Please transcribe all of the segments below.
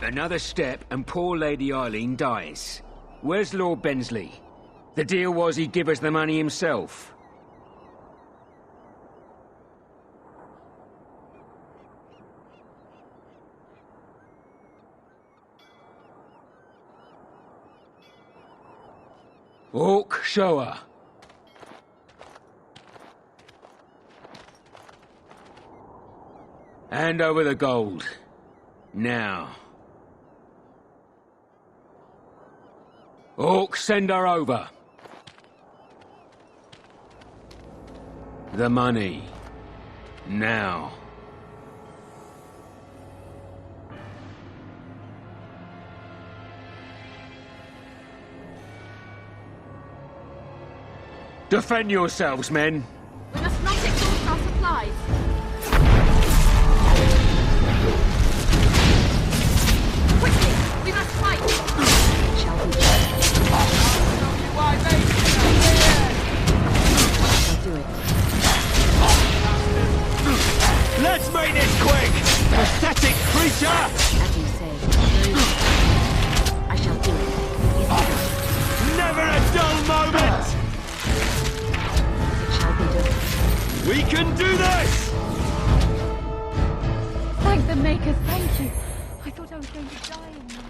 Another step and poor Lady Eileen dies. Where's Lord Bensley? The deal was he'd give us the money himself. Orc, show her. Hand over the gold. Now. Orc, send her over. The money. Now. Defend yourselves, men. We must not exhaust our supplies. Quickly, we must fight. Shall we? I'll do it. Let's make this quick! Pathetic creature! As you say. I shall do it. Never a dull moment! We can do this! Thank the Maker, thank you. I thought I was going to die in there.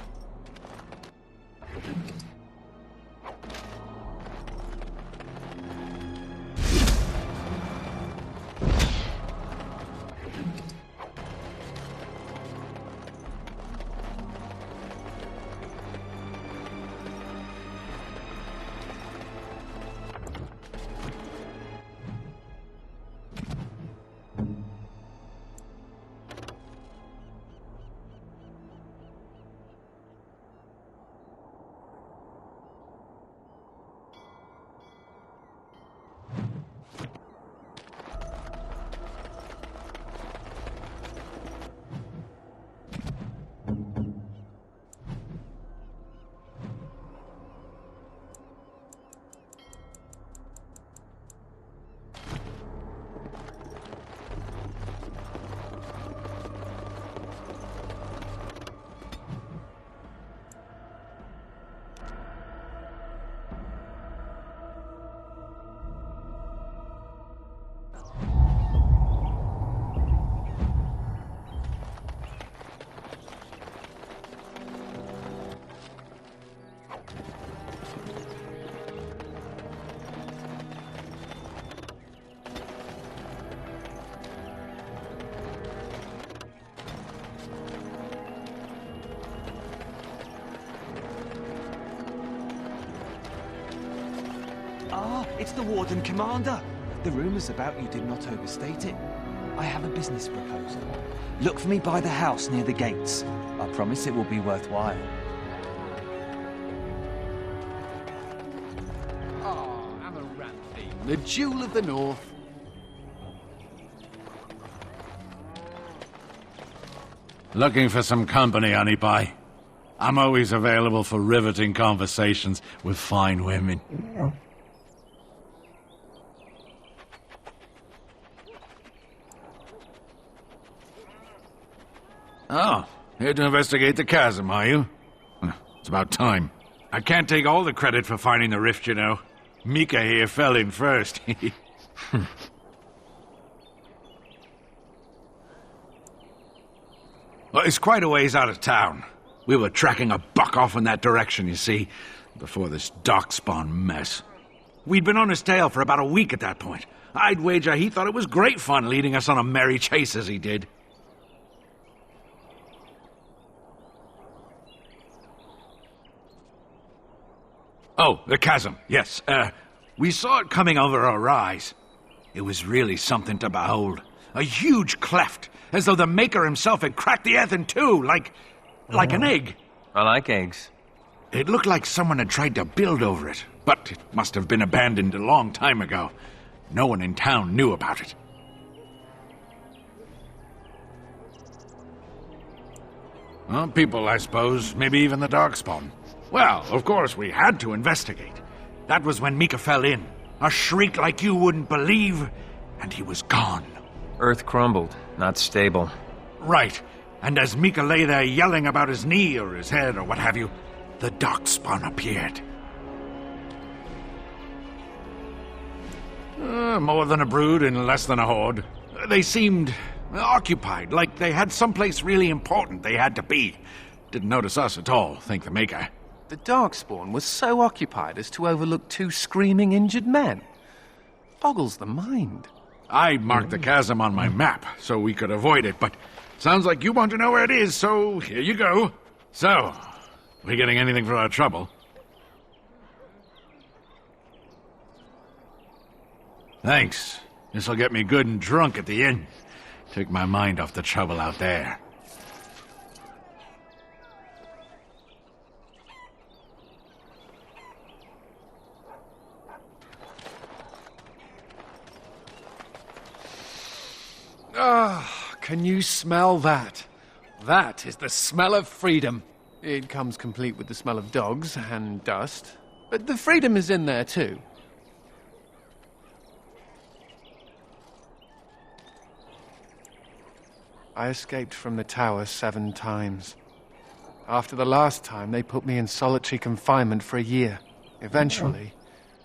It's the Warden Commander. The rumours about you did not overstate it. I have a business proposal. Look for me by the house near the gates. I promise it will be worthwhile. Oh, Amaranthine, the jewel of the north. Looking for some company, honey pie? I'm always available for riveting conversations with fine women. Oh, here to investigate the chasm, are you? It's about time. I can't take all the credit for finding the rift, you know. Mika here fell in first. Well, it's quite a ways out of town. We were tracking a buck off in that direction, you see, before this darkspawn mess. We'd been on his tail for about a week at that point. I'd wager he thought it was great fun leading us on a merry chase as he did. Oh, the chasm, yes. We saw it coming over a rise. It was really something to behold. A huge cleft, as though the Maker himself had cracked the earth in two, like an egg. I like eggs. It looked like someone had tried to build over it, but it must have been abandoned a long time ago. No one in town knew about it. Well, people, I suppose. Maybe even the Darkspawn. Well, of course, we had to investigate. That was when Mika fell in. A shriek like you wouldn't believe, and he was gone. Earth crumbled, not stable. Right. And as Mika lay there yelling about his knee or his head or what have you, the darkspawn appeared. More than a brood and less than a horde. They seemed occupied, like they had someplace really important they had to be. Didn't notice us at all, thank the Maker. The Darkspawn was so occupied as to overlook 2 screaming injured men. Boggles the mind. I marked the chasm on my map so we could avoid it, but sounds like you want to know where it is, so here you go. So, we getting anything for our trouble? Thanks. This'll get me good and drunk at the inn. Take my mind off the trouble out there. Ah, can you smell that? That is the smell of freedom. It comes complete with the smell of dogs and dust, but the freedom is in there too. I escaped from the tower 7 times. After the last time, they put me in solitary confinement for a year. Eventually,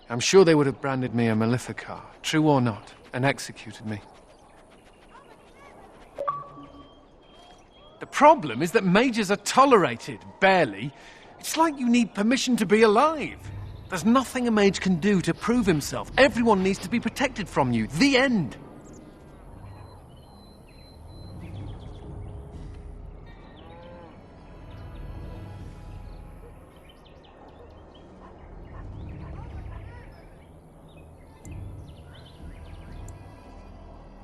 I'm sure they would have branded me a Maleficar, true or not, and executed me. The problem is that mages are tolerated, barely. It's like you need permission to be alive. There's nothing a mage can do to prove himself. Everyone needs to be protected from you. The end.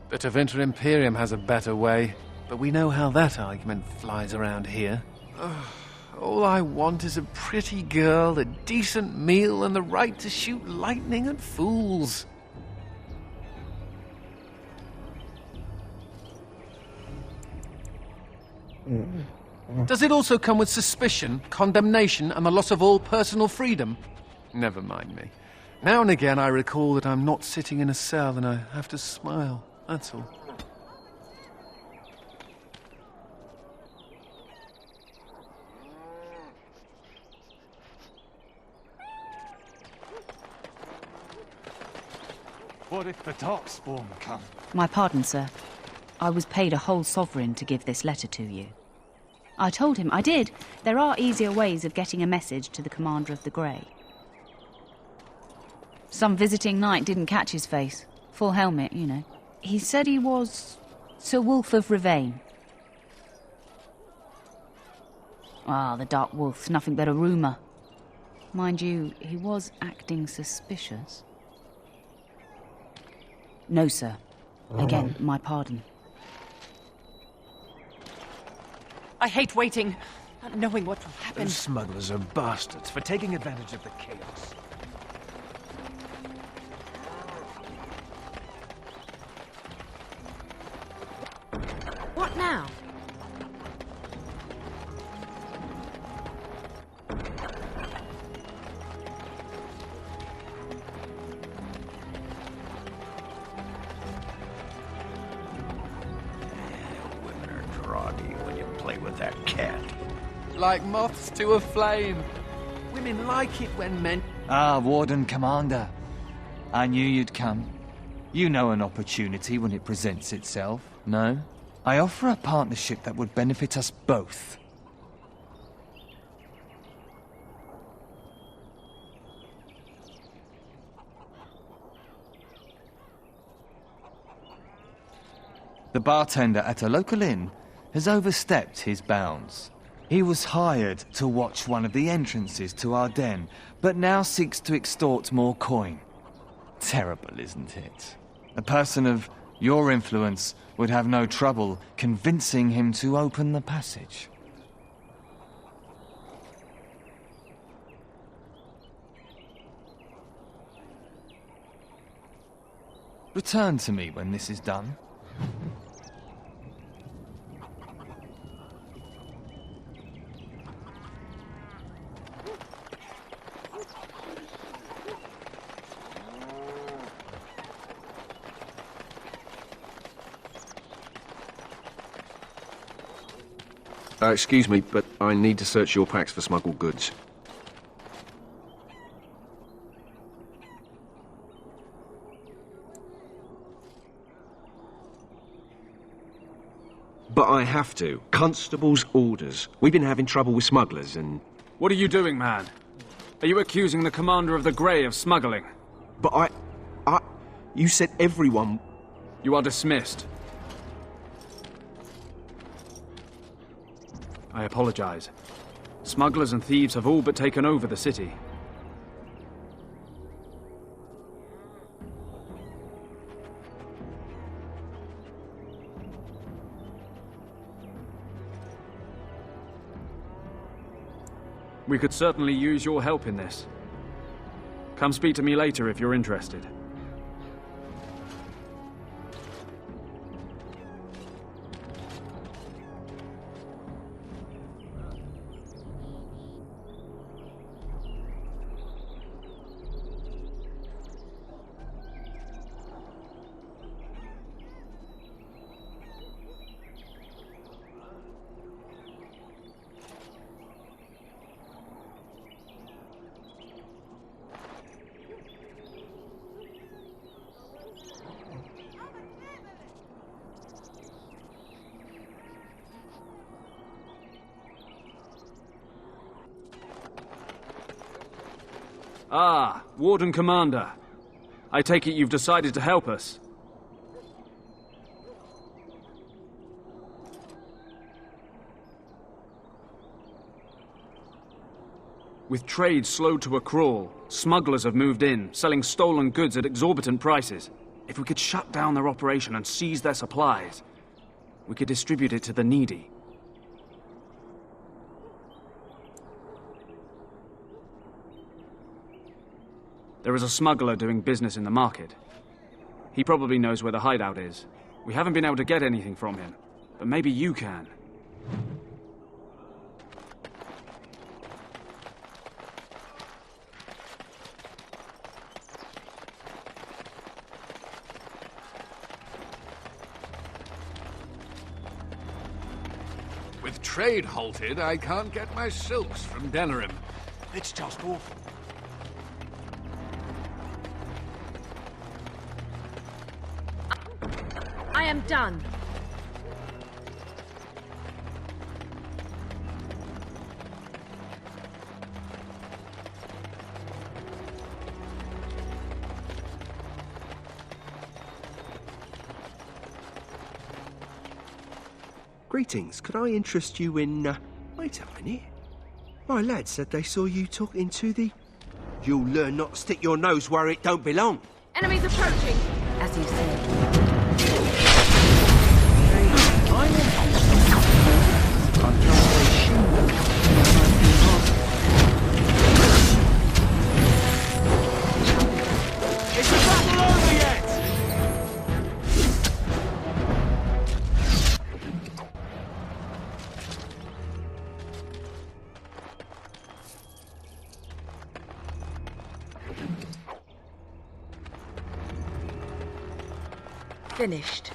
The Tevinter Imperium has a better way, but we know how that argument flies around here. All I want is a pretty girl, a decent meal, and the right to shoot lightning at fools. Does it also come with suspicion, condemnation, and the loss of all personal freedom? Never mind me. Now and again I recall that I'm not sitting in a cell and I have to smile. That's all. What if the Darkspawn come? My pardon, sir. I was paid a whole sovereign to give this letter to you. I told him I did. There are easier ways of getting a message to the Commander of the Grey. Some visiting knight didn't catch his face. Full helmet, you know. He said he was Sir Wolf of Ravane. Ah, the Dark Wolf, nothing but a rumour. Mind you, he was acting suspicious. No, sir. Again, my pardon. I hate waiting, not knowing what will happen. Those smugglers are bastards for taking advantage of the chaos. What now? Women are groggy when you play with that cat. Like moths to a flame. Women like it when men... Ah, Warden Commander. I knew you'd come. You know an opportunity when it presents itself, no? I offer a partnership that would benefit us both. The bartender at a local inn has overstepped his bounds. He was hired to watch one of the entrances to our den, but now seeks to extort more coin. Terrible, isn't it? A person of your influence would have no trouble convincing him to open the passage. Return to me when this is done. Excuse me, but I need to search your packs for smuggled goods. But I have to. Constable's orders. We've been having trouble with smugglers and... What are you doing, man? Are you accusing the commander of the Grey of smuggling? But You said everyone... You are dismissed. I apologize. Smugglers and thieves have all but taken over the city. We could certainly use your help in this. Come speak to me later if you're interested. Ah, Warden Commander. I take it you've decided to help us. With trade slowed to a crawl, smugglers have moved in, selling stolen goods at exorbitant prices. If we could shut down their operation and seize their supplies, we could distribute it to the needy. There is a smuggler doing business in the market. He probably knows where the hideout is. We haven't been able to get anything from him, but maybe you can. With trade halted, I can't get my silks from Denerim. It's just awful. I am done. Greetings, could I interest you in, Wait a minute. My lad said they saw you talking to the... You'll learn not to stick your nose where it don't belong. Enemies approaching. As you said. Is the battle over yet? Finished.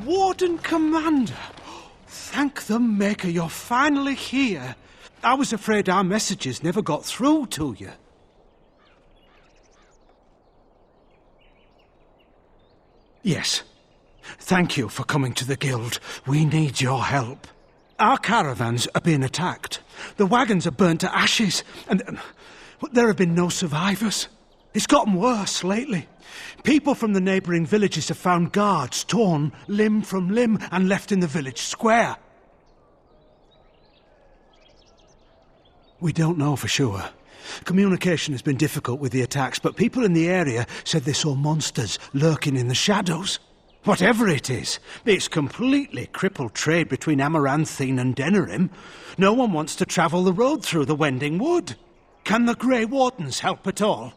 Warden Commander! Thank the Maker you're finally here. I was afraid our messages never got through to you. Yes. Thank you for coming to the Guild. We need your help. Our caravans are being attacked. The wagons are burnt to ashes, and there have been no survivors. It's gotten worse lately. People from the neighbouring villages have found guards torn limb from limb and left in the village square. We don't know for sure. Communication has been difficult with the attacks, but people in the area said they saw monsters lurking in the shadows. Whatever it is, it's completely crippled trade between Amaranthine and Denerim. No one wants to travel the road through the Wending Wood. Can the Grey Wardens help at all?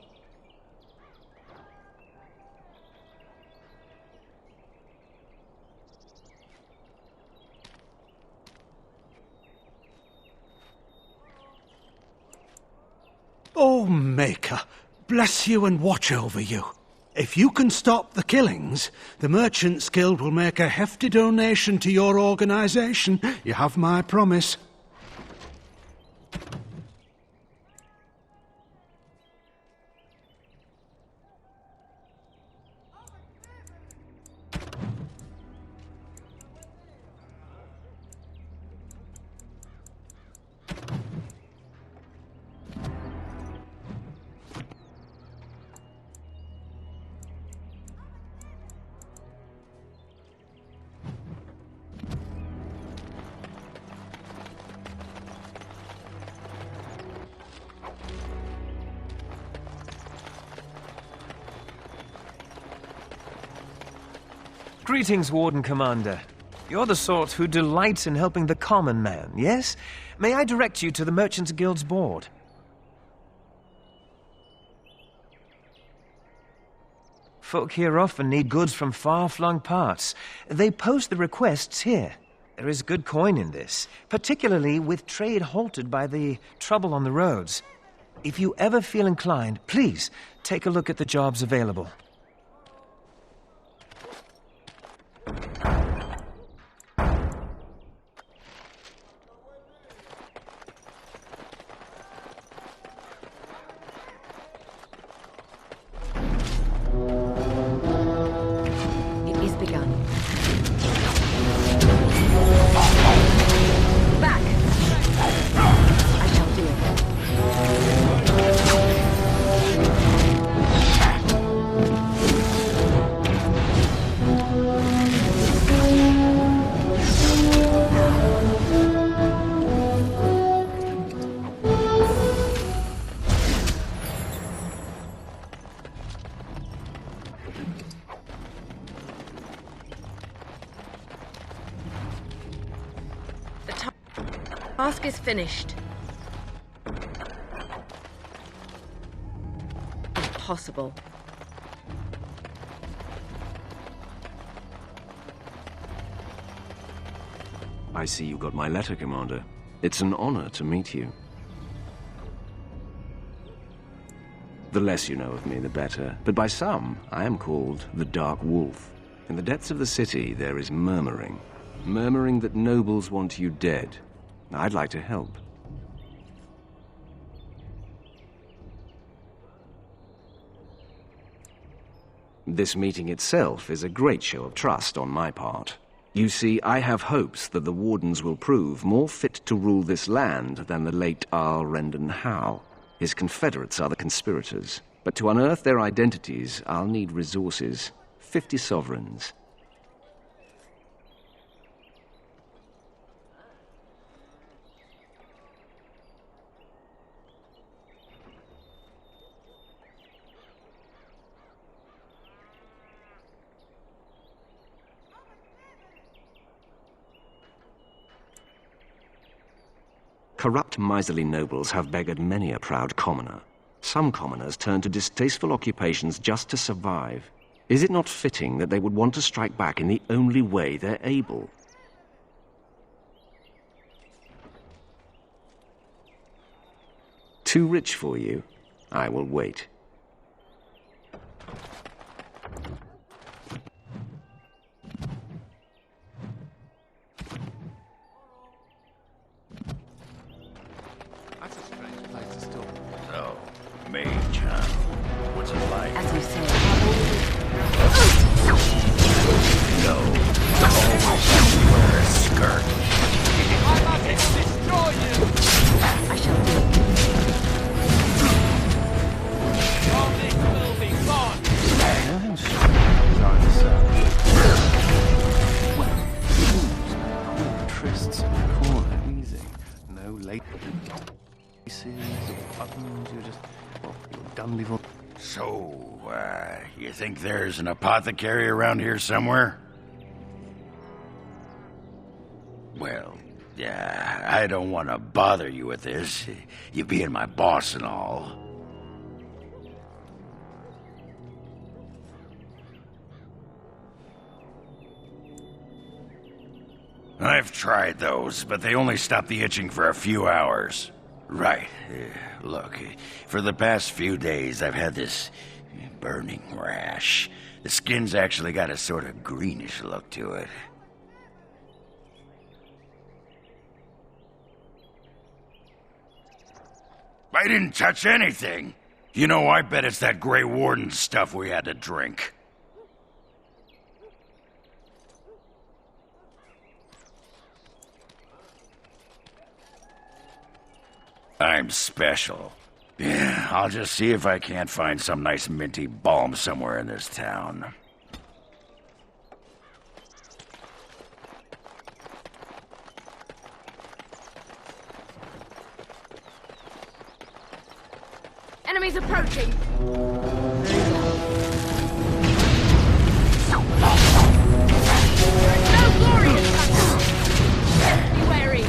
Maker bless you and watch over you. If you can stop the killings, the Merchants Guild will make a hefty donation to your organization. You have my promise. Greetings, Warden Commander. You're the sort who delights in helping the common man, yes? May I direct you to the Merchants Guild's board? Folk here often need goods from far-flung parts. They post the requests here. There is good coin in this, particularly with trade halted by the trouble on the roads. If you ever feel inclined, please take a look at the jobs available. Task is finished. Impossible. I see you got my letter, Commander. It's an honor to meet you. The less you know of me, the better. But by some, I am called the Dark Wolf. In the depths of the city, there is murmuring. Murmuring that nobles want you dead. I'd like to help. This meeting itself is a great show of trust on my part. You see, I have hopes that the Wardens will prove more fit to rule this land than the late Arl Rendon Howe. His confederates are the conspirators. But to unearth their identities, I'll need resources. 50 sovereigns. Corrupt, miserly nobles have beggared many a proud commoner. Some commoners turn to distasteful occupations just to survive. Is it not fitting that they would want to strike back in the only way they're able? Too rich for you? I will wait. Mage, huh? What's it like? As you say. No. Always wear a skirt. I must destroy you! I shall do it. All this will be gone! Well, trysts in the corner, easy. No laces or buttons, you're just... done before. So, you think there's an apothecary around here somewhere? Well, yeah, I don't want to bother you with this, you being my boss and all. I've tried those, but they only stop the itching for a few hours. Right. Look, for the past few days I've had this burning rash. The skin's actually got a sort of greenish look to it. I didn't touch anything. You know, I bet it's that Grey Warden stuff we had to drink. I'm special. Yeah, I'll just see if I can't find some nice minty balm somewhere in this town. Enemies approaching! No glorious thunder! Be wary!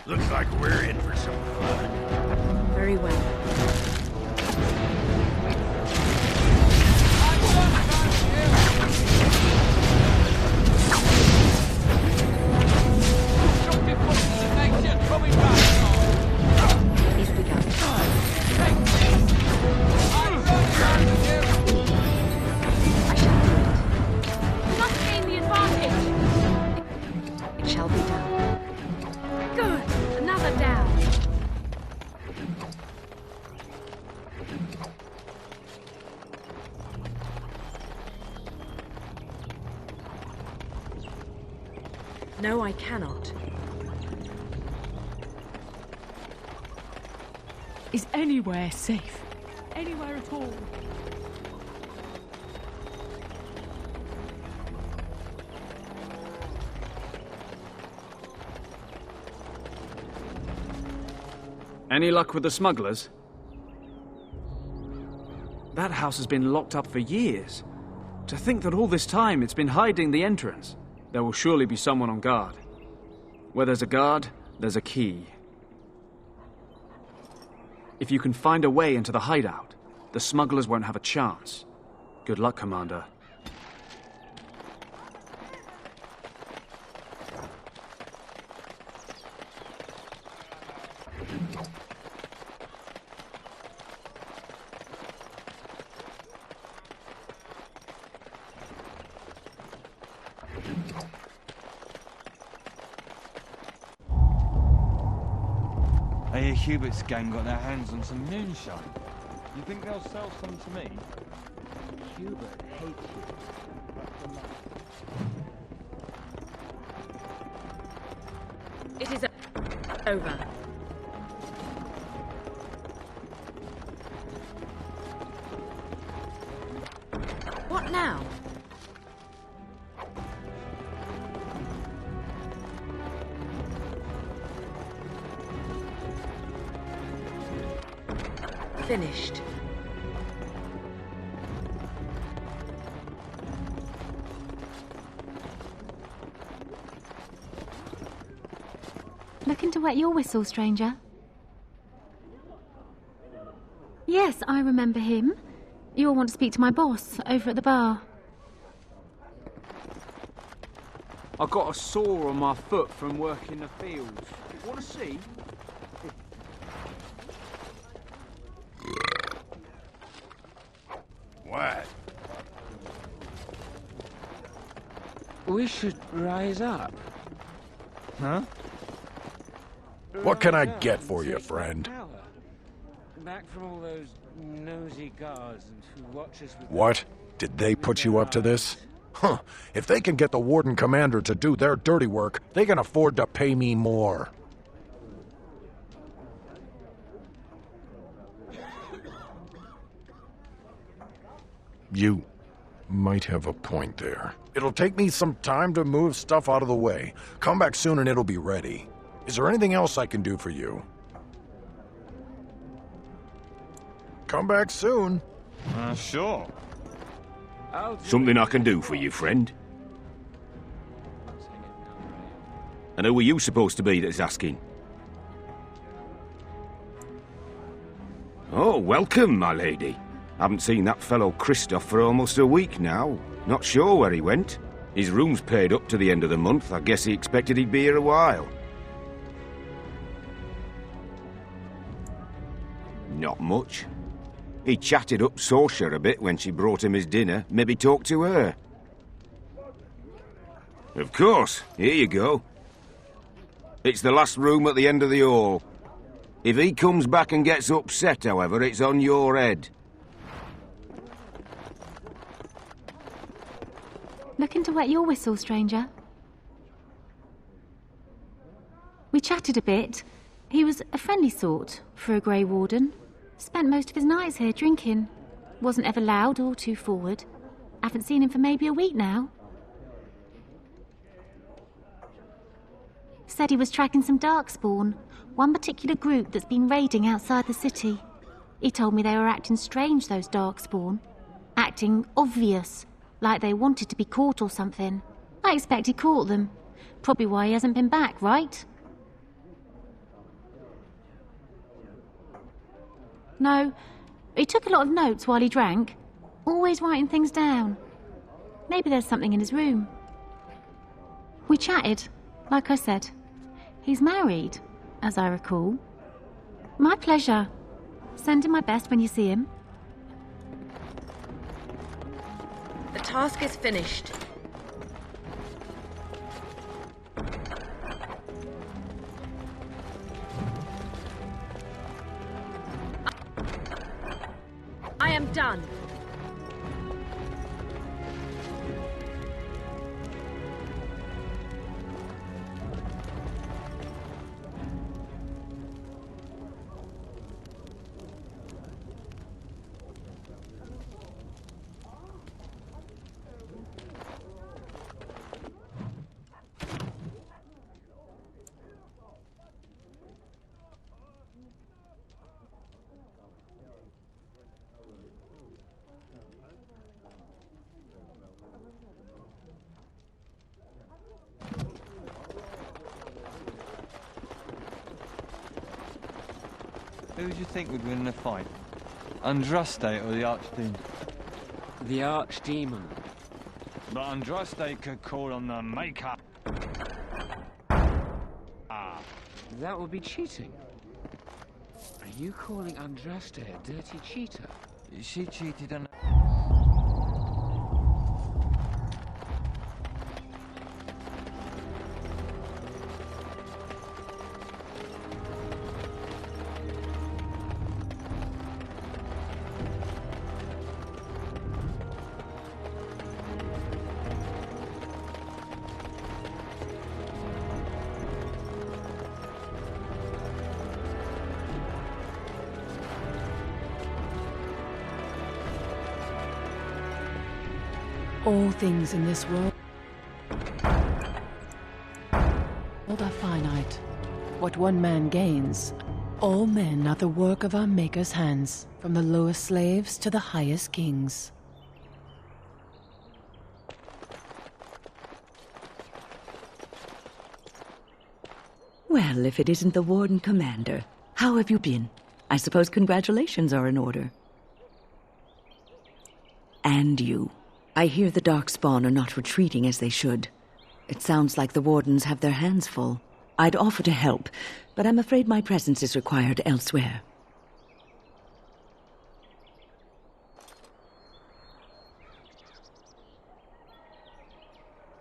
Looks like we're in for some fun. Very well. He's begun. I shall do it. We must gain the advantage. It shall be done. Good. Another down. No, I cannot. Is anywhere safe? Anywhere at all? Any luck with the smugglers? That house has been locked up for years. To think that all this time it's been hiding the entrance. There will surely be someone on guard. Where there's a guard, there's a key. If you can find a way into the hideout, the smugglers won't have a chance. Good luck, Commander. I hear Hubert's gang got their hands on some moonshine. You think they'll sell some to me? Hubert hates you. It is over. What now? Finished. Looking to wet your whistle, stranger? Yes, I remember him. You'll want to speak to my boss over at the bar. I got a sore on my foot from working the fields. Want to see? What? We should rise up. Huh? What can I get for you, friend? Back from all those nosy guards and who watch us with... What? Did they put you up to this? Huh. If they can get the Warden Commander to do their dirty work, they can afford to pay me more. You might have a point there. It'll take me some time to move stuff out of the way. Come back soon and it'll be ready. Is there anything else I can do for you? Come back soon. Sure. Something I can do for you, friend? And who are you supposed to be that's asking? Oh, welcome, my lady. Haven't seen that fellow Christoph for almost a week now. Not sure where he went. His room's paid up to the end of the month. I guess he expected he'd be here a while. Not much. He chatted up Sorsha a bit when she brought him his dinner. Maybe talked to her. Of course. Here you go. It's the last room at the end of the hall. If he comes back and gets upset, however, it's on your head. Looking to wet your whistle, stranger? We chatted a bit. He was a friendly sort for a Grey Warden. Spent most of his nights here drinking. Wasn't ever loud or too forward. Haven't seen him for maybe a week now. Said he was tracking some Darkspawn, one particular group that's been raiding outside the city. He told me they were acting strange, those Darkspawn. Acting obvious, like they wanted to be caught or something. I expect he caught them. Probably why he hasn't been back, right? No, he took a lot of notes while he drank. Always writing things down. Maybe there's something in his room. We chatted, like I said. He's married, as I recall. My pleasure. Send him my best when you see him. The task is finished. I am done. Who do you think would win in a fight? Andraste or the Archdemon? The Archdemon. But Andraste could call on the Maker. That would be cheating. Are you calling Andraste a dirty cheater? She cheated on... All things in this world are finite. What one man gains, all men are the work of our Maker's hands, from the lowest slaves to the highest kings. Well, if it isn't the Warden Commander, how have you been? I suppose congratulations are in order. And you. I hear the Darkspawn are not retreating as they should. It sounds like the Wardens have their hands full. I'd offer to help, but I'm afraid my presence is required elsewhere.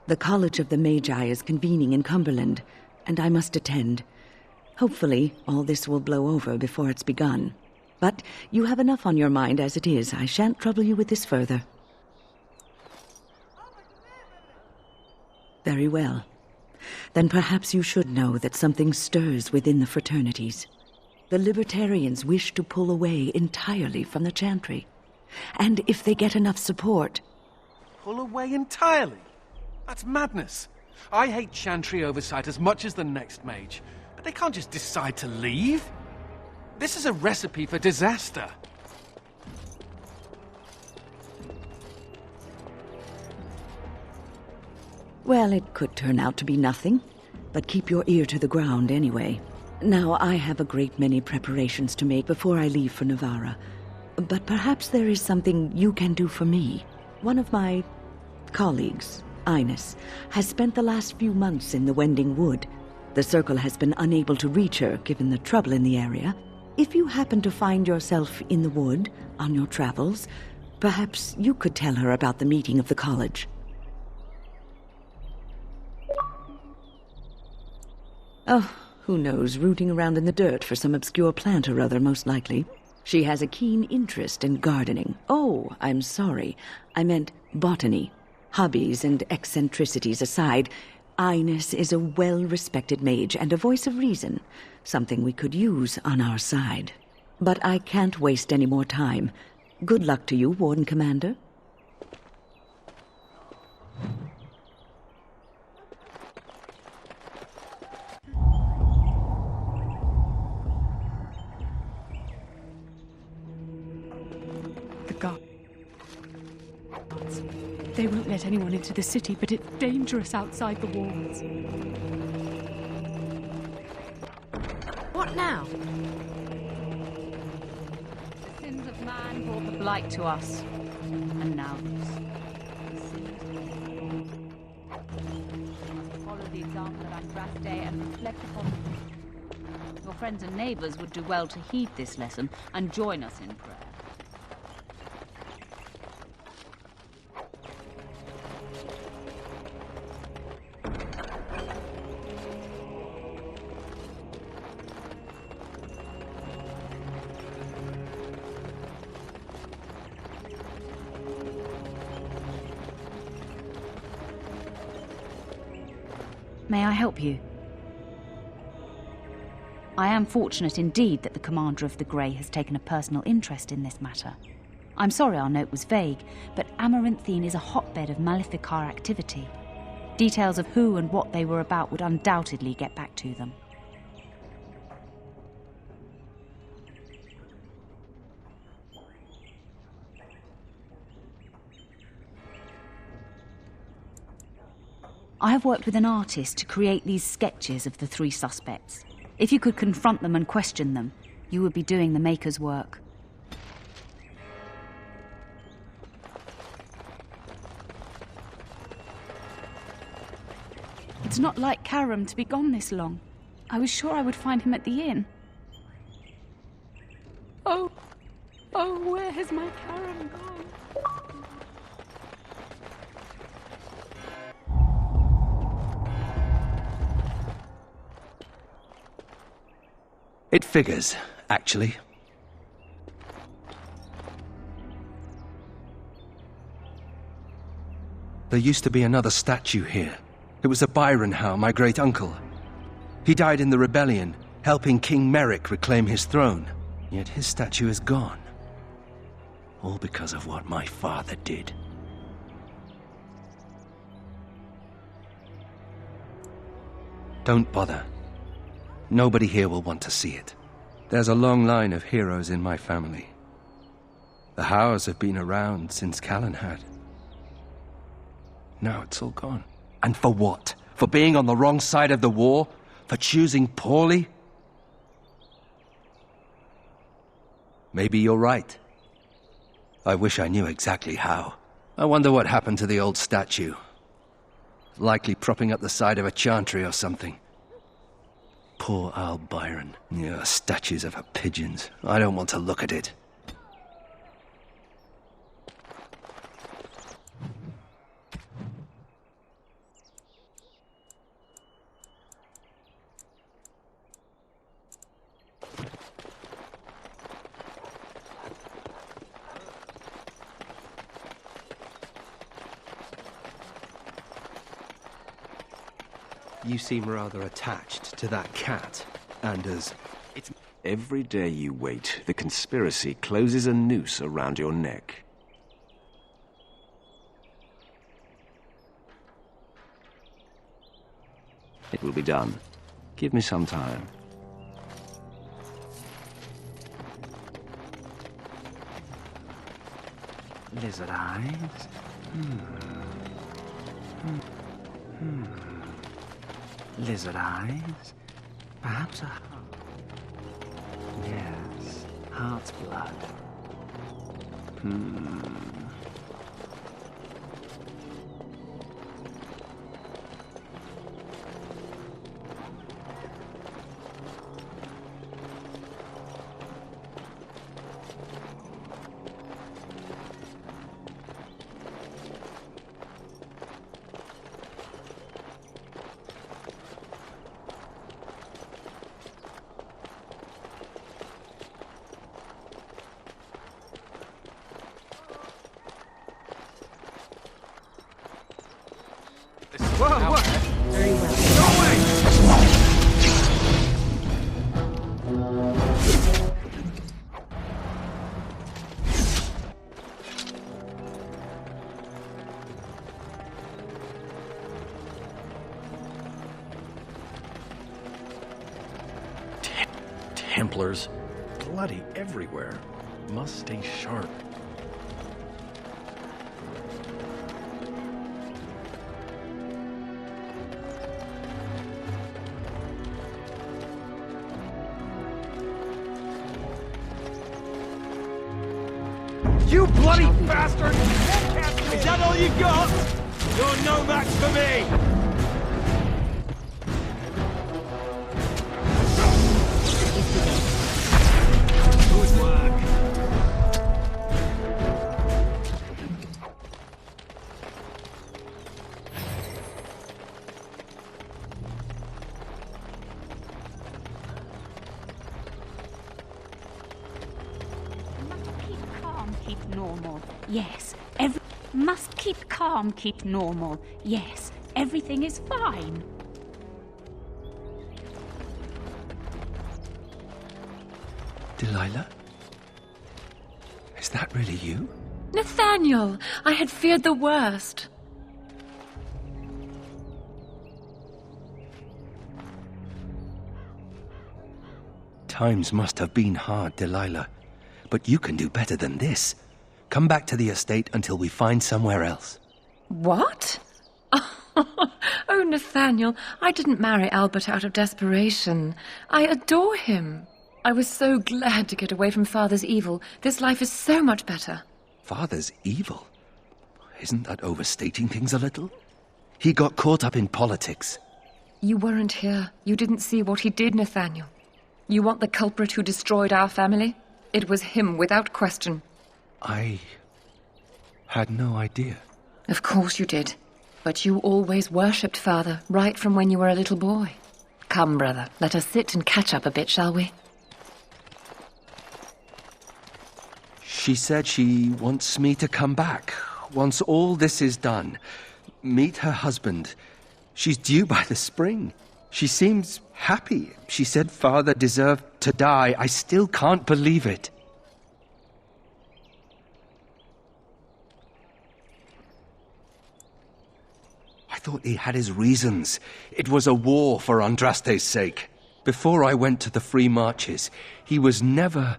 The College of the Magi is convening in Cumberland, and I must attend. Hopefully, all this will blow over before it's begun. But you have enough on your mind as it is. I shan't trouble you with this further. Very well. Then perhaps you should know that something stirs within the fraternities. The Libertarians wish to pull away entirely from the Chantry. And if they get enough support... Pull away entirely? That's madness. I hate Chantry oversight as much as the next mage, but they can't just decide to leave. This is a recipe for disaster. Well, it could turn out to be nothing, but keep your ear to the ground anyway. Now, I have a great many preparations to make before I leave for Navarra, but perhaps there is something you can do for me. One of my colleagues, Ines, has spent the last few months in the Wending Wood. The Circle has been unable to reach her, given the trouble in the area. If you happen to find yourself in the wood on your travels, perhaps you could tell her about the meeting of the college. Oh, who knows, rooting around in the dirt for some obscure plant or other, most likely. She has a keen interest in gardening. Oh, I'm sorry. I meant botany. Hobbies and eccentricities aside, Ines is a well-respected mage and a voice of reason, something we could use on our side. But I can't waste any more time. Good luck to you, Warden Commander. The guards. They won't let anyone into the city, but it's dangerous outside the walls. What now? The sins of man brought the blight to us. And now this. Follow the example of Andraste and reflect upon them. Your friends and neighbors would do well to heed this lesson and join us in prayer. May I help you? I am fortunate indeed that the Commander of the Grey has taken a personal interest in this matter. I'm sorry our note was vague, but Amaranthine is a hotbed of Maleficar activity. Details of who and what they were about would undoubtedly get back to them. I have worked with an artist to create these sketches of the three suspects. If you could confront them and question them, you would be doing the Maker's work. It's not like Karam to be gone this long. I was sure I would find him at the inn. Oh, where has my Karam gone? It figures, actually. There used to be another statue here. It was a Byronhow, my great-uncle. He died in the rebellion, helping King Merrick reclaim his throne. Yet his statue is gone. All because of what my father did. Don't bother. Nobody here will want to see it. There's a long line of heroes in my family. The Howes have been around since Callan had. Now it's all gone. And for what? For being on the wrong side of the war? For choosing poorly? Maybe you're right. I wish I knew exactly how. I wonder what happened to the old statue. Likely propping up the side of a chantry or something. Poor Al Byron. Yeah, statues of her pigeons. I don't want to look at it. You seem rather attached to that cat, Anders. Every day you wait, the conspiracy closes a noose around your neck. It will be done. Give me some time. Lizard eyes? Lizard eyes? Perhaps a heart. Yes, heart's blood. Whoa! Very well. Templars. Bloody everywhere. Must stay sharp. You bloody bastard! Is that all you got? You're no match for me! Good work. Keep normal. Yes. Must keep calm, keep normal. Yes. Everything is fine. Delilah? Is that really you? Nathaniel, I had feared the worst. Times must have been hard, Delilah. But you can do better than this. Come back to the estate until we find somewhere else. What? Oh, Nathaniel, I didn't marry Albert out of desperation. I adore him. I was so glad to get away from Father's evil. This life is so much better. Father's evil? Isn't that overstating things a little? He got caught up in politics. You weren't here. You didn't see what he did, Nathaniel. You want the culprit who destroyed our family? It was him, without question. I had no idea. Of course you did. But you always worshipped Father, right from when you were a little boy. Come, brother, let us sit and catch up a bit, shall we? She said she wants me to come back. Once all this is done. Meet her husband. She's due by the spring. She seems happy. She said Father deserved to die. I still can't believe it. I thought he had his reasons. It was a war for Andraste's sake. Before I went to the Free Marches, he was never...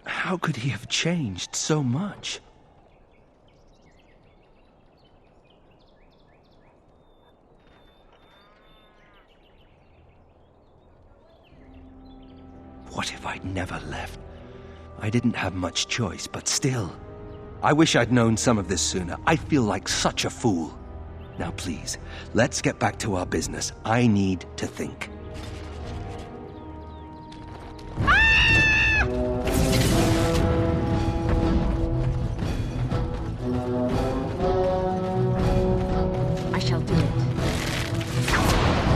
How could he have changed so much? What if I'd never left? I didn't have much choice, but still. I wish I'd known some of this sooner. I feel like such a fool. Now please, let's get back to our business. I need to think. I shall do it.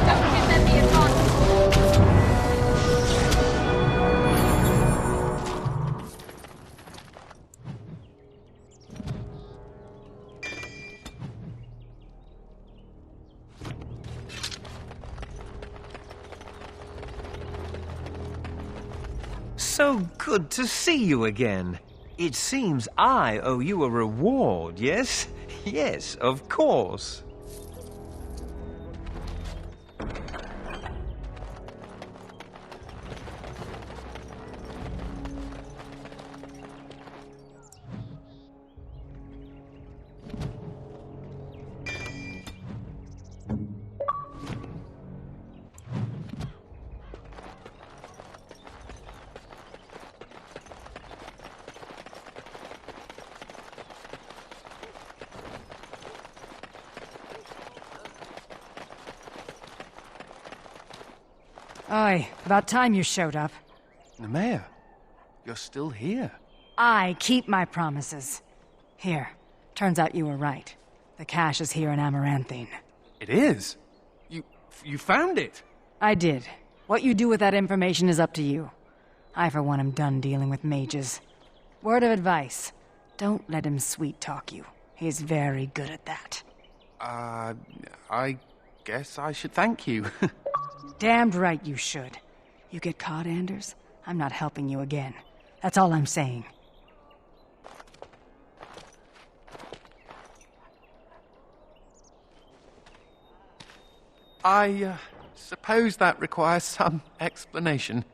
Don't give them the advantage. So good to see you again. It seems I owe you a reward, yes? Yes, of course. Aye, about time you showed up. Nemea, you're still here. I keep my promises. Here, turns out you were right. The cache is here in Amaranthine. It is? You found it? I did. What you do with that information is up to you. I, for one, am done dealing with mages. Word of advice. Don't let him sweet-talk you. He's very good at that. I guess I should thank you. Damned right you should. You get caught, Anders? I'm not helping you again. That's all I'm saying. I suppose that requires some explanation.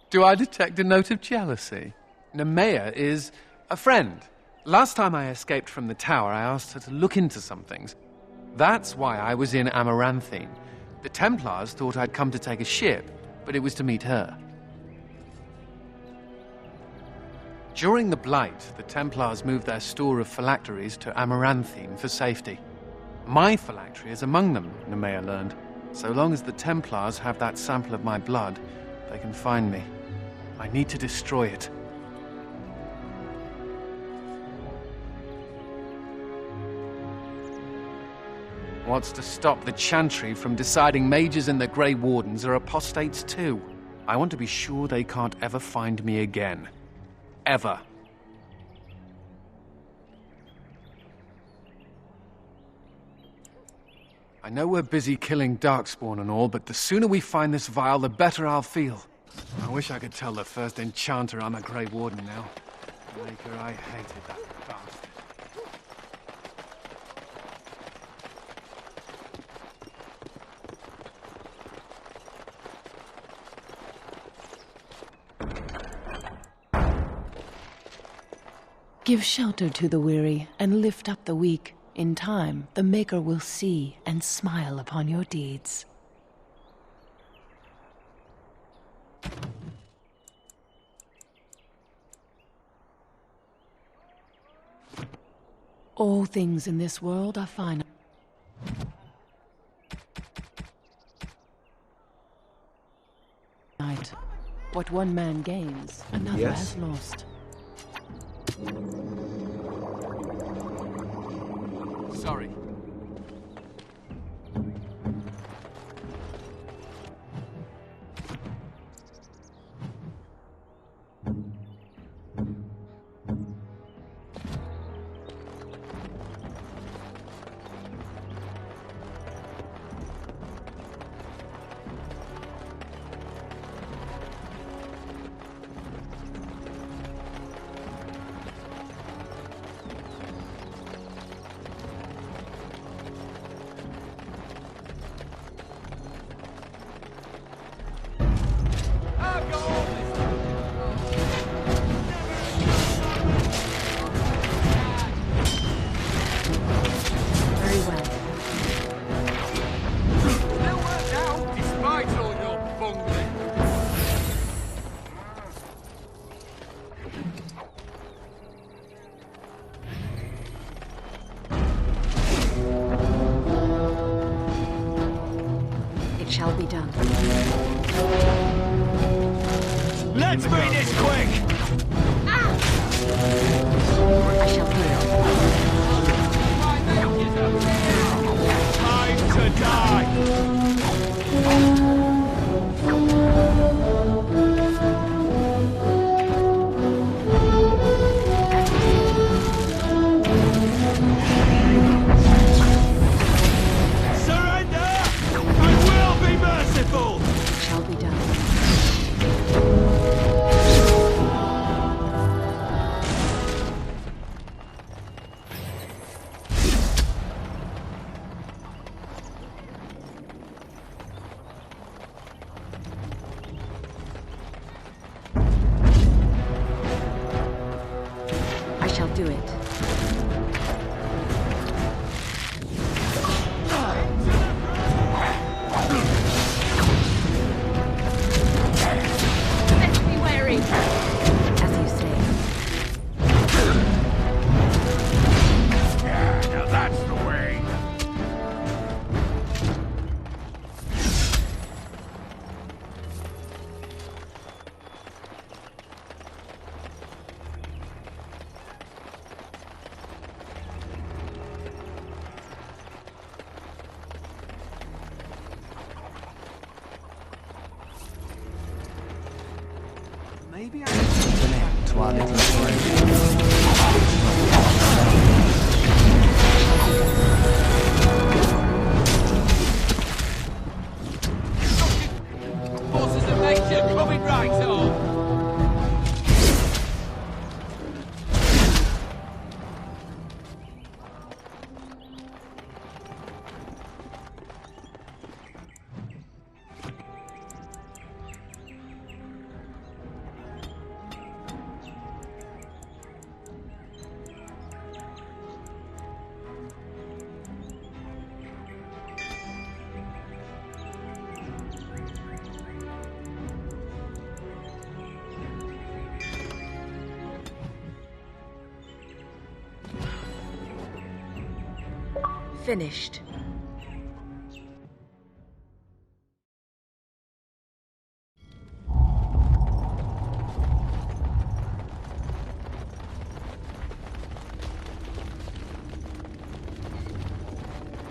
Do I detect a note of jealousy? Nemea is a friend. Last time I escaped from the tower, I asked her to look into some things. That's why I was in Amaranthine. The Templars thought I'd come to take a ship, but it was to meet her. During the Blight, the Templars moved their store of phylacteries to Amaranthine for safety. My phylactery is among them, Nemea learned. So long as the Templars have that sample of my blood, they can find me. I need to destroy it. What's to stop the Chantry from deciding mages and the Grey Wardens are apostates too? I want to be sure they can't ever find me again. Ever. I know we're busy killing Darkspawn and all, but the sooner we find this vial, the better I'll feel. I wish I could tell the first enchanter I'm a Grey Warden now. Maker, I hated that bastard. Give shelter to the weary and lift up the weak. In time, the Maker will see and smile upon your deeds. All things in this world are finite. What one man gains, another has lost. Sorry. shall be done. Let's make this quick! I shall do it. Time to die! Surrender! I will be merciful! Shall be done. I shall do it. Let's be wary. As you say. Now that's the way. Maybe I should put an end to our little story. Forces of nature coming right on! Finished.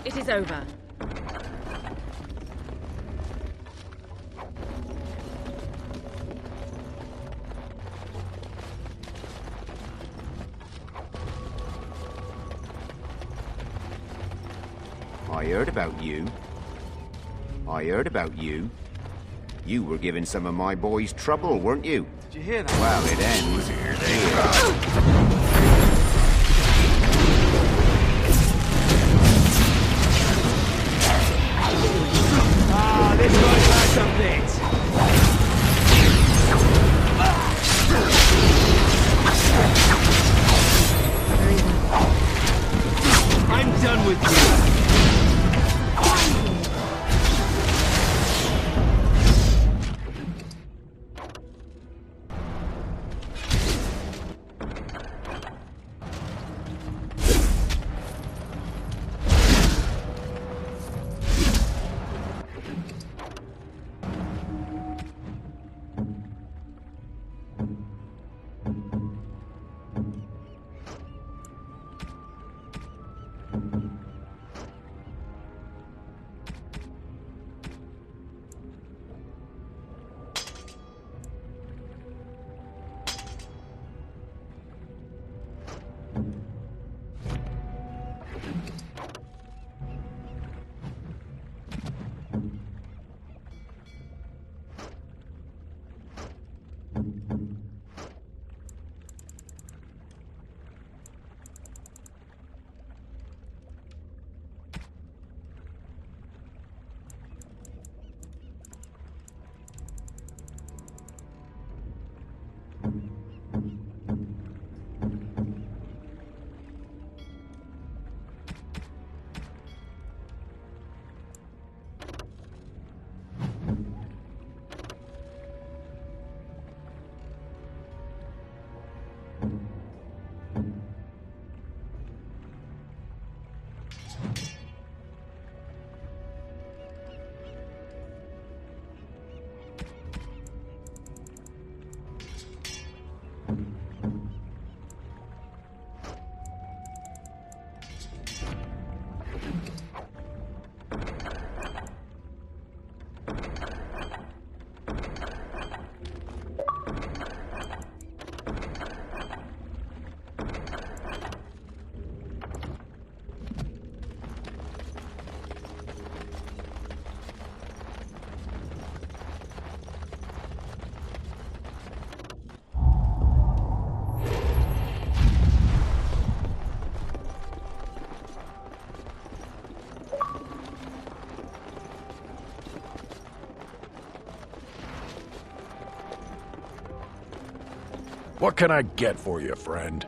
It is over. I heard about you. You were giving some of my boys trouble, weren't you? Did you hear that? Well, it ends here. Ah, this guy's had some bits. I'm done with you. What can I get for you, friend?